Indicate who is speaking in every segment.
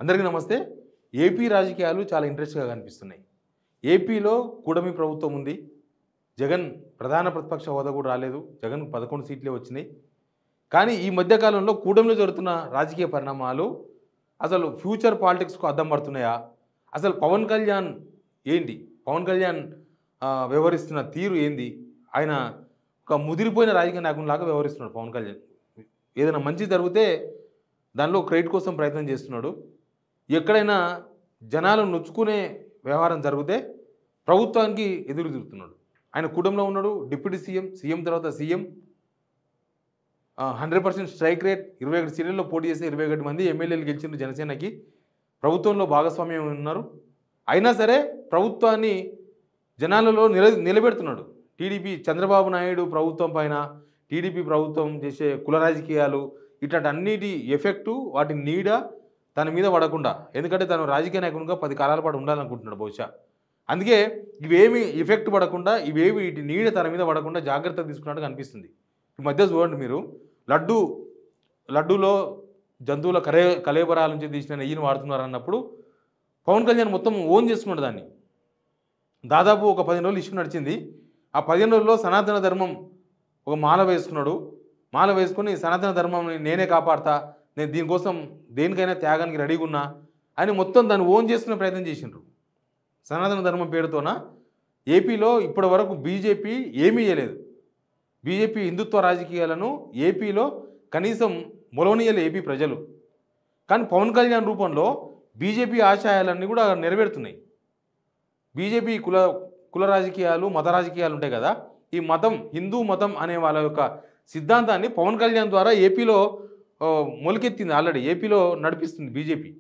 Speaker 1: అందరికీ నమస్తే. ఏపీ రాజకీయాలు చాలా ఇంట్రెస్ట్‌గా కనిపిస్తున్నాయి. ఏపీలో కూటమి ప్రభుత్వం ఉంది. జగన్ ప్రధాన ప్రతిపక్ష హోదా కూడా రాలేదు. జగన్‌కు 11 సీట్లే వచ్చినాయి. కానీ ఈ మధ్య కాలంలో కూటమిలో జరుగుతున్న రాజకీయ పరిణామాలు అసలు ఫ్యూచర్ పాలిటిక్స్‌కు అద్దం పడుతున్నాయా? అసలు పవన్ కళ్యాణ్ ఏంటి? పవన్ కళ్యాణ్ వ్యవహరిస్తున్న తీరు ఏంది? ఆయన ఒక ముదిరిపోయిన రాజకీయ నాయకునిలాగా వ్యవహరిస్తున్నాడు పవన్ కళ్యాణ్. ఏదైనా మంచి జరిగితే దానిలో క్రెడిట్ కోసం ప్రయత్నం చేస్తున్నాడు. ఎక్కడైనా జనాలను నొచ్చుకునే వ్యవహారం జరిగితే ప్రభుత్వానికి ఎదురు తిరుగుతున్నాడు. ఆయన కూటమిలో ఉన్నాడు. డిప్యూటీ సీఎం, సీఎం తర్వాత సీఎం. 100% strike rate. 21 సీట్లలో పోటీ చేస్తే 21 మంది ఎమ్మెల్యేలు గెలిచిండ్రు జనసేనకి. ప్రభుత్వంలో భాగస్వామ్యం ఉన్నారు. అయినా సరే ప్రభుత్వాన్ని జనాలలో నిలబెడుతున్నాడు. టీడీపీ చంద్రబాబు నాయుడు ప్రభుత్వం పైన టీడీపీ ప్రభుత్వం చేసే కుల రాజకీయాలు ఇట్లాంటి అన్నిటి ఎఫెక్టు వాటి నీడ తన మీద పడకుండా, ఎందుకంటే తను రాజకీయ నాయకునిగా 10 కాలాల పాటు ఉండాలనుకుంటున్నాడు బహుశా. అందుకే ఇవేమి ఎఫెక్ట్ పడకుండా, ఇవేవి వీటి నీడ తన మీద పడకుండా జాగ్రత్త తీసుకున్నట్టుగా అనిపిస్తుంది. ఈ మధ్య చూడండి మీరు, లడ్డూలో జంతువుల కలేబరాల నుంచి తీసిన నెయ్యిని వాడుతున్నారు అన్నప్పుడు పవన్ కళ్యాణ్ మొత్తం ఓన్ చేసుకున్నాడు దాన్ని. దాదాపు ఒక 15 రోజులు ఇష్యూ నడిచింది. ఆ 15 రోజుల్లో సనాతన ధర్మం ఒక మాల వేసుకున్నాడు. మాల వేసుకొని సనాతన ధర్మంని నేనే కాపాడతా, నేను దీనికోసం దేనికైనా త్యాగానికి రెడీగా ఉన్నా అని మొత్తం దాన్ని ఓన్ చేసుకునే ప్రయత్నం చేసిండ్రు. సనాతన ధర్మం పేరుతోన ఏపీలో ఇప్పటి వరకు బీజేపీ ఏమీ చేయలేదు. బీజేపీ హిందుత్వ రాజకీయాలను ఏపీలో కనీసం మొలవనీయలే ఏపీ ప్రజలు. కానీ పవన్ కళ్యాణ్ రూపంలో బీజేపీ ఆశయాలన్నీ కూడా నెరవేరుతున్నాయి. బీజేపీ కుల రాజకీయాలు, మత రాజకీయాలు ఉంటాయి కదా, ఈ మతం, హిందూ మతం అనే వాళ్ళ యొక్క సిద్ధాంతాన్ని పవన్ కళ్యాణ్ ద్వారా ఏపీలో మొలకెత్తింది. ఆల్రెడీ ఏపీలో నడిపిస్తుంది బీజేపీ.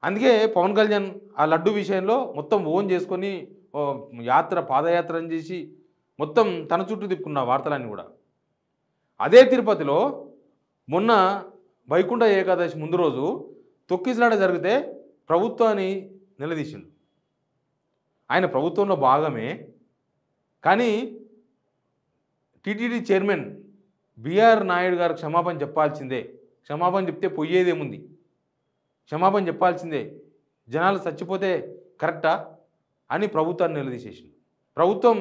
Speaker 1: అందుకే పవన్ కళ్యాణ్ ఆ లడ్డు విషయంలో మొత్తం ఓన్ చేసుకొని పాదయాత్రను చేసి మొత్తం తన చుట్టూ తిప్పుకున్న వార్తలన్నీ కూడా. అదే తిరుపతిలో మొన్న వైకుంఠ ఏకాదశి ముందు రోజు తొక్కిసలాట జరిగితే ప్రభుత్వాన్ని నిలదీసిండు. ఆయన ప్రభుత్వంలో భాగమే, కానీ టీటీడీ చైర్మన్ బిఆర్ నాయుడు గారు క్షమాపణ చెప్పాల్సిందే. క్షమాపణ చెప్తే పోయేదేముంది? క్షమాపణ చెప్పాల్సిందే. జనాలు చచ్చిపోతే కరెక్టా అని ప్రభుత్వాన్ని నిలదీసేసింది. ప్రభుత్వం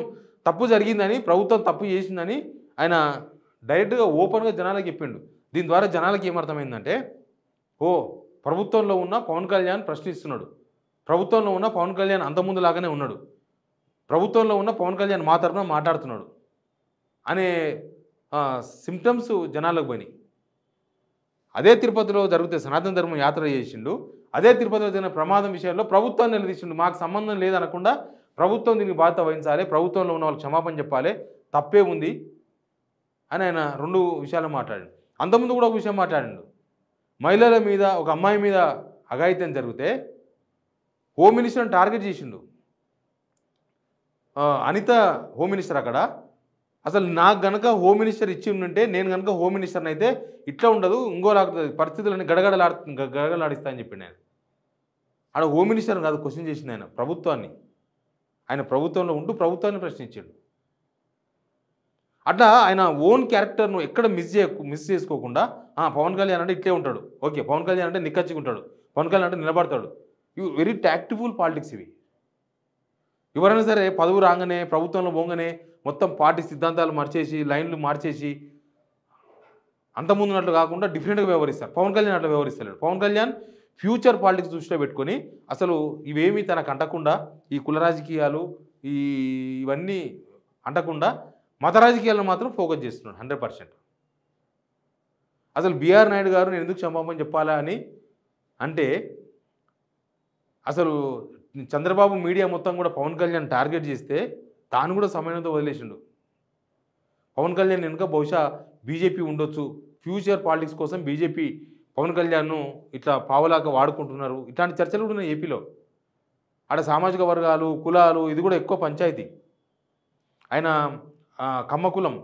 Speaker 1: తప్పు జరిగిందని, ప్రభుత్వం తప్పు చేసిందని ఆయన డైరెక్ట్గా ఓపెన్గా జనాలకు చెప్పిండు. దీని ద్వారా జనాలకి ఏమర్థమైందంటే, ప్రభుత్వంలో ఉన్న పవన్ కళ్యాణ్ ప్రశ్నిస్తున్నాడు, ప్రభుత్వంలో ఉన్న పవన్ కళ్యాణ్ అంతకుముందులాగానే ఉన్నాడు, ప్రభుత్వంలో ఉన్న పవన్ కళ్యాణ్ మా తరఫున మాట్లాడుతున్నాడు అనే సిమ్టమ్స్ జనాలకు పోయినాయి. అదే తిరుపతిలో జరిగితే సనాతన ధర్మం యాత్ర చేసిండు. అదే తిరుపతిలో జరిగిన ప్రమాదం విషయంలో ప్రభుత్వాన్ని నిలదీసిండు. మాకు సంబంధం లేదనకుండా ప్రభుత్వం దీనికి బాధ్యత వహించాలి, ప్రభుత్వంలో ఉన్న వాళ్ళకి క్షమాపణ చెప్పాలి, తప్పే ఉంది అని ఆయన 2 విషయాలు మాట్లాడిండు. అంతకుముందు కూడా ఒక విషయం మాట్లాడిండు. మహిళల మీద, ఒక అమ్మాయి మీద అఘాయిత్యం జరిగితే హోమ్ మినిస్టర్ని టార్గెట్ చేసిండు. అనిత హోమ్ మినిస్టర్ అక్కడ. అసలు నాకు గనక హోమ్ మినిస్టర్ ఇచ్చి ఉంటే, నేను కనుక హోమ్ మినిస్టర్ని అయితే ఇట్లా ఉండదు, ఇంకోలాగుతుంది, పరిస్థితులన్నీ గడగడలాడిస్తా అని చెప్పిండు ఆయన. ఆడ హోమ్ మినిస్టర్ కాదు క్వశ్చన్ చేసింది ఆయన, ప్రభుత్వాన్ని. ఆయన ప్రభుత్వంలో ఉంటూ ప్రభుత్వాన్ని ప్రశ్నించాడు. అట్లా ఆయన ఓన్ క్యారెక్టర్ను ఎక్కడ మిస్ చేసుకోకుండా, పవన్ కళ్యాణ్ అంటే ఇట్లే ఉంటాడు, ఓకే, పవన్ కళ్యాణ్ అంటే నిక్కచ్చిగా ఉంటాడు, పవన్ కళ్యాణ్ అంటే నిలబడతాడు. ఇవి వెరీ టాక్టిఫుల్ పాలిటిక్స్ ఇవి. ఎవరైనా సరే పదవి రాగానే, ప్రభుత్వంలో పోగానే మొత్తం పార్టీ సిద్ధాంతాలు మార్చేసి, లైన్లు మార్చేసి, అంతకుముందున్నట్లు కాకుండా డిఫరెంట్గా వ్యవహరిస్తారు. పవన్ కళ్యాణ్ అట్లా వ్యవహరిస్తలేడు. పవన్ కళ్యాణ్ ఫ్యూచర్ పాలిటిక్స్ దృష్టిలో పెట్టుకొని అసలు ఇవేమీ తనకు అంటకుండా, ఈ కుల రాజకీయాలు ఇవన్నీ అంటకుండా మత రాజకీయాలను మాత్రం ఫోకస్ చేస్తున్నాడు 100%. అసలు బిఆర్ నాయుడు గారు నేను ఎందుకు క్షమాపణ చెప్పాలా అని అంటే, అసలు చంద్రబాబు మీడియా మొత్తం కూడా పవన్ కళ్యాణ్ టార్గెట్ చేస్తే తాను కూడా సమయంతో వదిలేసిండు. పవన్ కళ్యాణ్ వెనుక బహుశా బీజేపీ ఉండొచ్చు, ఫ్యూచర్ పాలిటిక్స్ కోసం బీజేపీ పవన్ కళ్యాణ్ను ఇట్లా పావలాగా వాడుకుంటున్నారు, ఇట్లాంటి చర్చలు కూడా ఉన్నాయి ఏపీలో. ఆడ సామాజిక వర్గాలు, కులాలు, ఇది కూడా ఎక్కువ పంచాయతీ. ఆయన కమ్మ కులం,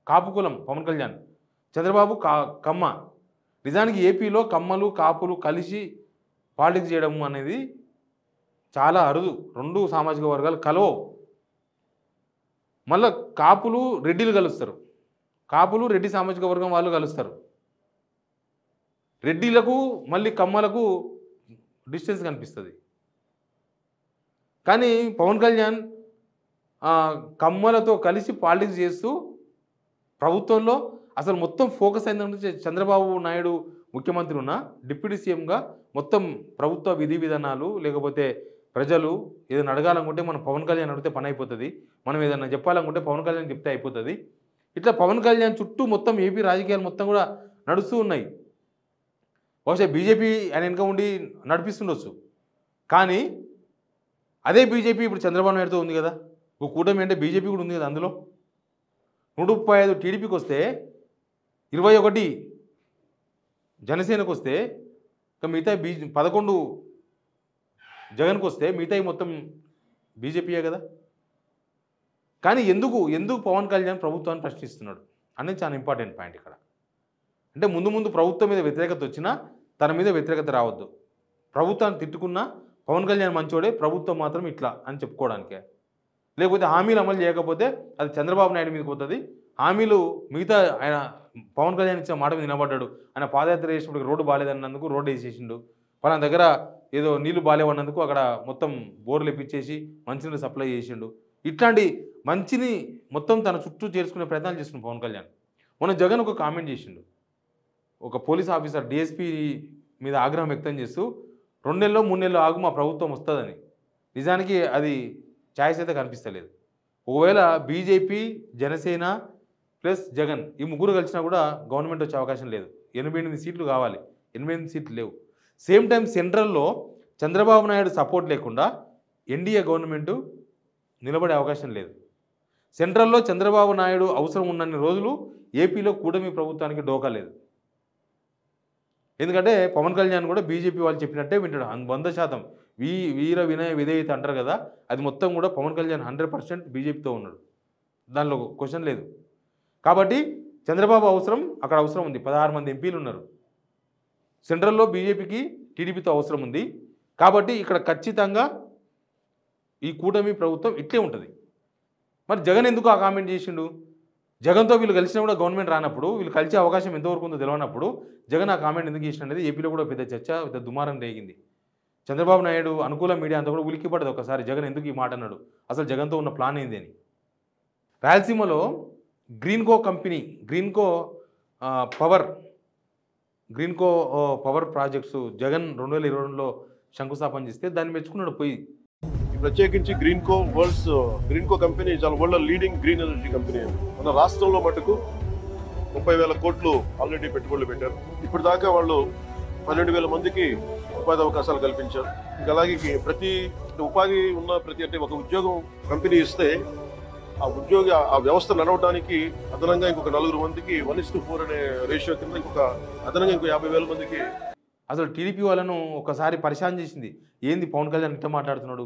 Speaker 1: కాపు కులం పవన్ కళ్యాణ్, చంద్రబాబు కమ్మ. నిజానికి ఏపీలో కమ్మలు, కాపులు కలిసి పాలిటిక్స్ చేయడం అనేది చాలా అరుదు. 2 సామాజిక వర్గాలు కలవవు. మళ్ళీ కాపులు రెడ్డిలు కలుస్తారు, కాపులు రెడ్డి సామాజిక వర్గం వాళ్ళు కలుస్తారు. రెడ్డిలకు మళ్ళీ కమ్మలకు డిస్టెన్స్ కనిపిస్తుంది. కానీ పవన్ కళ్యాణ్ కమ్మలతో కలిసి పాలిటిక్స్ చేస్తూ ప్రభుత్వంలో అసలు మొత్తం ఫోకస్ అయిందంటే చంద్రబాబు నాయుడు ముఖ్యమంత్రి ఉన్న డిప్యూటీ సీఎంగా మొత్తం ప్రభుత్వ విధి విధానాలు లేకపోతే ప్రజలు ఏదైనా అడగాలనుకుంటే మనం పవన్ కళ్యాణ్ అడిగితే పని అయిపోతుంది, మనం ఏదైనా చెప్పాలనుకుంటే పవన్ కళ్యాణ్ చెప్తే అయిపోతుంది. ఇట్లా పవన్ కళ్యాణ్ చుట్టూ మొత్తం ఏపీ రాజకీయాలు మొత్తం కూడా నడుస్తూ ఉన్నాయి. బహుశా బీజేపీ ఆయన వెనుక ఉండి నడిపిస్తుండొచ్చు. కానీ అదే బీజేపీ ఇప్పుడు చంద్రబాబు నాయుడుతో ఉంది కదా, ఒక కూటమి అంటే బీజేపీ కూడా ఉంది కదా. అందులో 135 టీడీపీకి వస్తే 21 జనసేనకు వస్తే మిగతా 11 జగన్కి వస్తే మిగతాయి మొత్తం బీజేపీయే కదా. కానీ ఎందుకు పవన్ కళ్యాణ్ ప్రభుత్వాన్ని ప్రశ్నిస్తున్నాడు అనేది చాలా ఇంపార్టెంట్ పాయింట్ ఇక్కడ. అంటే ముందు ప్రభుత్వం మీద వ్యతిరేకత వచ్చినా తన మీద వ్యతిరేకత రావద్దు. ప్రభుత్వాన్ని తిట్టుకున్నా పవన్ కళ్యాణ్ మంచోడే, ప్రభుత్వం మాత్రం ఇట్లా అని చెప్పుకోవడానికే. లేకపోతే హామీలు అమలు చేయకపోతే అది చంద్రబాబు నాయుడు మీదకి పోతుంది. హామీలు మిగతా ఆయన పవన్ కళ్యాణ్ ఇచ్చిన మాట మీద నిలబడ్డాడు. ఆయన పాదయాత్ర చేసినప్పుడు రోడ్డు బాగాలేదన్నందుకు రోడ్డు వేసేసిండు. పలానా దగ్గర ఏదో నీళ్లు బాగాలేవన్నందుకు అక్కడ మొత్తం బోర్లు ఎప్పించేసి మంచినీళ్ళు సప్లై చేసిండు. ఇట్లాంటి మంచిని మొత్తం తన చుట్టూ చేర్చుకునే ప్రయత్నాలు చేస్తున్నాడు పవన్ కళ్యాణ్. మొన్న జగన్ ఒక కామెంట్ చేసిండు, ఒక పోలీస్ ఆఫీసర్ డిఎస్పీ మీద ఆగ్రహం వ్యక్తం చేస్తూ 2 నెలల్లో 3 నెలలు ఆగు మా ప్రభుత్వం వస్తుందని. నిజానికి అది ఛాయిస్ అయితే కనిపిస్తలేదు. ఒకవేళ బీజేపీ, జనసేన ప్లస్ జగన్ ఈ ముగ్గురు కలిసినా కూడా గవర్నమెంట్ వచ్చే అవకాశం లేదు. 88 సీట్లు కావాలి, 88 సీట్లు లేవు. సేమ్ టైం సెంట్రల్లో చంద్రబాబు నాయుడు సపోర్ట్ లేకుండా ఎన్డీఏ గవర్నమెంటు నిలబడే అవకాశం లేదు. సెంట్రల్లో చంద్రబాబు నాయుడు అవసరం ఉన్నన్ని రోజులు ఏపీలో కూటమి ప్రభుత్వానికి డోకా లేదు. ఎందుకంటే పవన్ కళ్యాణ్ కూడా బీజేపీ వాళ్ళు చెప్పినట్టే వింటాడు 100%. వీర వినయ విధేయత అంటారు కదా, అది మొత్తం కూడా పవన్ కళ్యాణ్ 100% బీజేపీతో ఉన్నాడు, దానిలో క్వశ్చన్ లేదు. కాబట్టి చంద్రబాబు అవసరం అక్కడ అవసరం ఉంది. 16 మంది ఎంపీలు ఉన్నారు. సెంట్రల్లో బీజేపీకి టీడీపీతో అవసరం ఉంది. కాబట్టి ఇక్కడ ఖచ్చితంగా ఈ కూటమి ప్రభుత్వం ఇట్లే ఉంటుంది. మరి జగన్ ఎందుకు ఆ కామెంట్ చేసిండు? జగన్తో వీళ్ళు కలిసినా కూడా గవర్నమెంట్ రానప్పుడు, వీళ్ళు కలిసే అవకాశం ఎంతవరకు ఉందో తెలియనప్పుడు జగన్ ఆ కామెంట్ ఎందుకు చేసిన అనేది ఏపీలో కూడా పెద్ద చర్చ, పెద్ద దుమారం రేగింది. చంద్రబాబు నాయుడు అనుకూల మీడియా అంతా కూడా ఉలిక్కిపడ్డది ఒకసారి, జగన్ ఎందుకు ఈ మాట అన్నాడు, అసలు జగన్తో ఉన్న ప్లాన్ ఏంది అని. రాయలసీమలో Greenko company, Greenko power projects Jagan 2022లో శంకుస్థాపన చేస్తే దాన్ని మెచ్చుకున్నాడు పోయి.
Speaker 2: ప్రత్యేకించి గ్రీన్కో కంపెనీ చాలా world leading green energy company. మన రాష్ట్రంలో మటుకు 30,000 కోట్లు ఆల్రెడీ పెట్టుబడులు పెట్టారు. ఇప్పుడు దాకా వాళ్ళు 12,000 మందికి ఉపాధి అవకాశాలు కల్పించారు. ఇంకా అలాగే ప్రతి ఉపాధి ఉన్న అంటే ఒక ఉద్యోగం కంపెనీ ఇస్తే ఆ వ్యవస్థ నడవడానికి అదనంగా ఇంకొక 4 మందికి 1:4 అనే రేషియో కింద అదనంగా ఇంకో 50,000 మందికి.
Speaker 1: అసలు టీడీపీ వాళ్ళను ఒకసారి పరిశాన్ చేసింది. ఏంది పవన్ కళ్యాణ్ ఇట్లా మాట్లాడుతున్నాడు,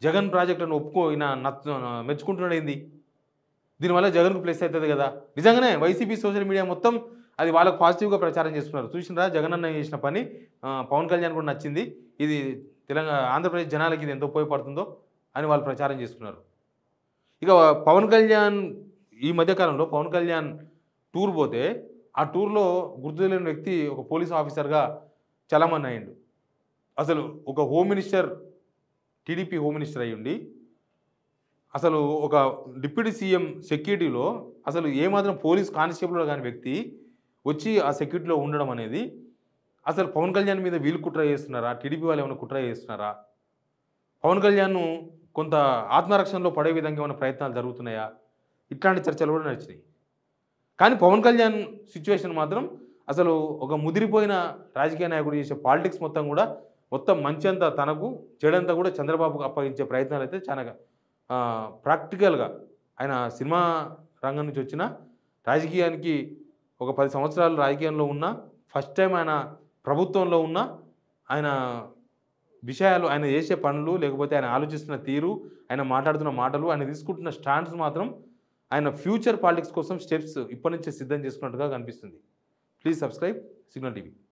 Speaker 1: జగన్ ప్రాజెక్టులను ఈయన మెచ్చుకుంటున్నాడు ఏంది, దీనివల్ల జగన్కు ప్లస్ అవుతుంది కదా. నిజంగానే వైసీపీ సోషల్ మీడియా మొత్తం అది వాళ్ళకు పాజిటివ్గా ప్రచారం చేస్తున్నారు. చూసినరా జగన్ అన్న చేసిన పని పవన్ కళ్యాణ్ కూడా నచ్చింది, ఇది ఆంధ్రప్రదేశ్ జనాలకి ఇది ఎంత ఉపయోగపడుతుందో అని వాళ్ళు ప్రచారం చేస్తున్నారు. ఇక పవన్ కళ్యాణ్ ఈ మధ్యకాలంలో పవన్ కళ్యాణ్ టూర్ పోతే ఆ టూర్లో గుర్తు తెలియని వ్యక్తి ఒక పోలీస్ ఆఫీసర్గా చలామణి అయ్యిండు. అసలు ఒక home minister, TDP home minister అయ్యుండి అసలు ఒక డిప్యూటీ సీఎం సెక్యూరిటీలో అసలు ఏమాత్రం పోలీస్ కానిస్టేబుల్ కాని వ్యక్తి వచ్చి ఆ సెక్యూరిటీలో ఉండడం అనేది అసలు పవన్ కళ్యాణ్ మీద వీళ్ళు కుట్ర చేస్తున్నారా, టీడీపీ వాళ్ళు ఏమైనా కుట్ర చేస్తున్నారా, పవన్ కళ్యాణ్ను కొంత ఆత్మరక్షణలో పడే విధంగా ఏమైనా ప్రయత్నాలు జరుగుతున్నాయా, ఇట్లాంటి చర్చలు కూడా నడిచినాయి. కానీ పవన్ కళ్యాణ్ సిచ్యువేషన్ మాత్రం అసలు ఒక ముదిరిపోయిన రాజకీయ నాయకుడు చేసే పాలిటిక్స్ మొత్తం మంచి అంతా తనకు, చెడంతా కూడా చంద్రబాబుకు అప్పగించే ప్రయత్నాలు అయితే చాలా ప్రాక్టికల్గా ఆయన సినిమా రంగం నుంచి వచ్చిన రాజకీయానికి ఒక 10 సంవత్సరాలు రాజకీయంలో ఉన్న ఫస్ట్ టైం ఆయన ప్రభుత్వంలో ఉన్న ఆయన విషయాలు, ఆయన చేసే పనులు, లేకపోతే ఆయన ఆలోచిస్తున్న తీరు, ఆయన మాట్లాడుతున్న మాటలు, ఆయన తీసుకుంటున్న స్టాండ్స్ మాత్రం ఆయన ఫ్యూచర్ పాలిటిక్స్ కోసం స్టెప్స్ ఇప్పటి నుంచే సిద్ధం చేసుకున్నట్టుగా కనిపిస్తుంది. Please subscribe signal TV.